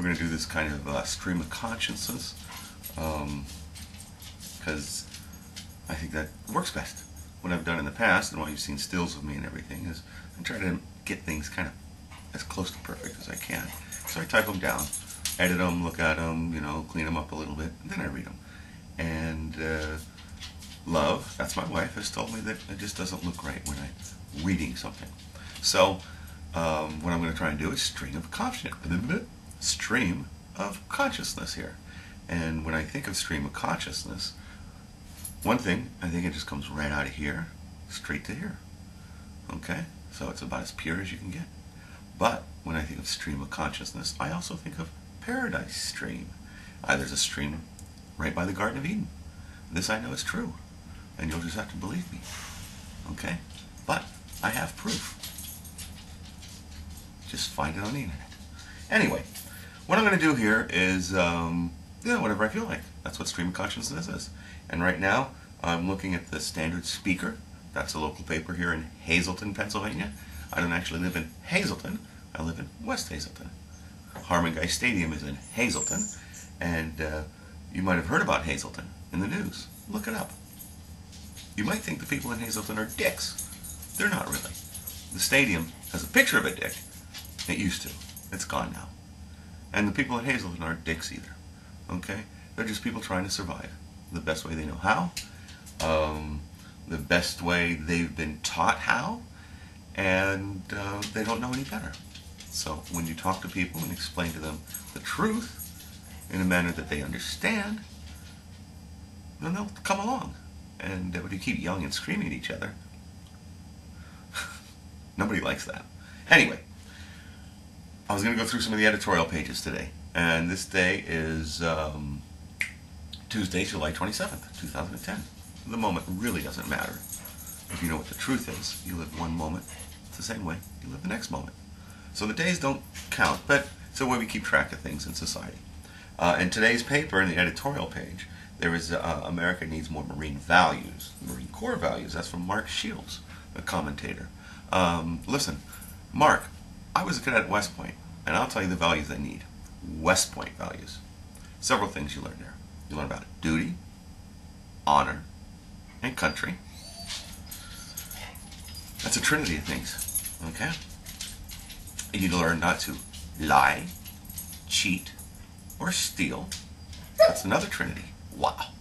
we're going to do this kind of stream of consciousness, because I think that works best. What I've done in the past, and why you've seen stills of me and everything, is I try to get things kind of as close to perfect as I can. So I type them down, edit them, look at them, you know, clean them up a little bit, and then I read them. And Love, that's my wife, has told me that it just doesn't look right when I'm reading something. So what I'm going to try and do is stream of consciousness here. And when I think of stream of consciousness, one thing, I think it just comes right out of here, straight to here. Okay? So it's about as pure as you can get. But when I think of stream of consciousness, I also think of paradise stream. There's a stream right by the Garden of Eden. This I know is true. And you'll just have to believe me. Okay? But I have proof. Just find it on the internet. Anyway, what I'm going to do here is, whatever I feel like. That's what stream of consciousness is. And right now, I'm looking at the Standard Speaker. That's a local paper here in Hazleton, Pennsylvania. I don't actually live in Hazleton. I live in West Hazleton. Harmon Guy Stadium is in Hazleton. And you might have heard about Hazleton in the news. Look it up. You might think the people in Hazleton are dicks. They're not really. The stadium has a picture of a dick. It used to. It's gone now. And the people in Hazleton aren't dicks either. Okay? They're just people trying to survive the best way they know how, the best way they've been taught how, and they don't know any better. So when you talk to people and explain to them the truth in a manner that they understand, then they'll come along. And when you keep yelling and screaming at each other, nobody likes that. Anyway, I was going to go through some of the editorial pages today, and this day is Tuesday, July 27th, 2010. The moment really doesn't matter. If you know what the truth is, you live one moment, it's the same way you live the next moment. So the days don't count, but it's the way we keep track of things in society. In today's paper, in the editorial page, there is America Needs More Marine Values, Marine Corps Values. That's from Mark Shields, a commentator. Listen, Mark, I was a cadet at West Point, and I'll tell you the values they need. West Point values. Several things you learn there. You learn about duty, honor, and country. That's a trinity of things, okay? You learn not to lie, cheat, or steal. That's another trinity. Wow.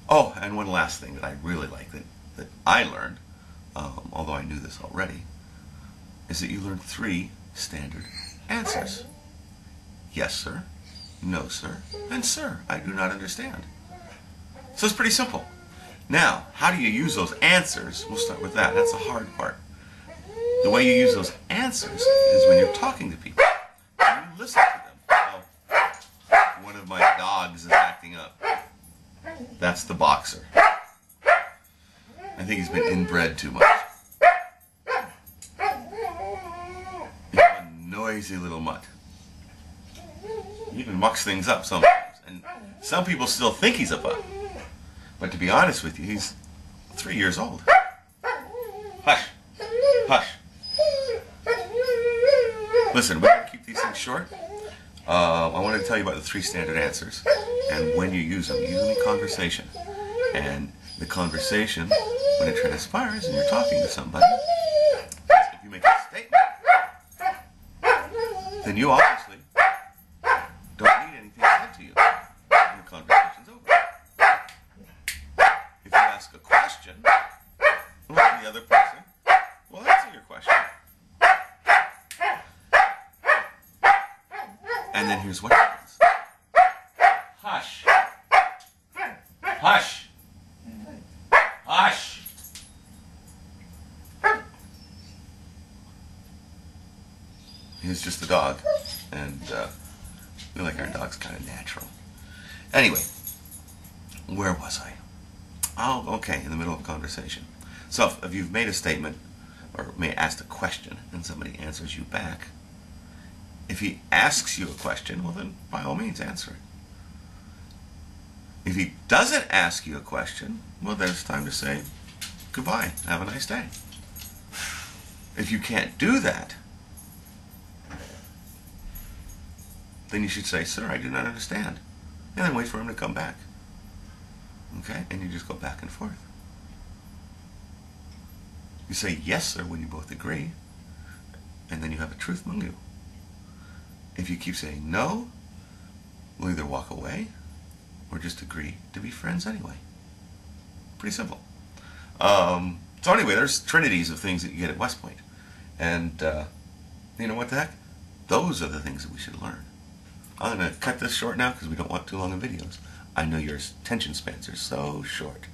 Oh, and one last thing that I really like that I learned, although I knew this already, is that you learn 3 standard answers. Yes, sir. No, sir. And sir, I do not understand. So it's pretty simple. Now, how do you use those answers? We'll start with that. That's the hard part. The way you use those answers is when you're talking to people. And you listen to them. Oh, one of my dogs is acting up. That's the boxer. I think he's been inbred too much. He's a noisy little mutt. He even mucks things up sometimes. And some people still think he's a pup. But to be honest with you, he's 3 years old. Hush. Hush. Listen, we're going to keep these things short. I wanted to tell you about the 3 standard answers. And when you use them in conversation. And the conversation, when it transpires and you're talking to somebody, if you make a statement, then you obviously don't need anything said to you when the conversation's over. If you ask a question, well, the other person will answer your question. And then here's what happens. Hush. Hush. Hush. He's just a dog, and we like our dogs kind of natural. Anyway, where was I? Oh, okay, in the middle of a conversation. So if you've made a statement, or may asked a question, and somebody answers you back, if he asks you a question, well then, by all means, answer it. If he doesn't ask you a question, well then it's time to say, goodbye, have a nice day. If you can't do that, then you should say, sir, I do not understand. And then wait for him to come back. Okay? And you just go back and forth. You say yes, sir, when you both agree. And then you have a truth mungu. If you keep saying no, we'll either walk away or just agree to be friends anyway. Pretty simple. So anyway, there's trinities of things that you get at West Point. And you know what the heck? Those are the things that we should learn. I'm going to cut this short now because we don't want too long of videos. I know your attention spans are so short.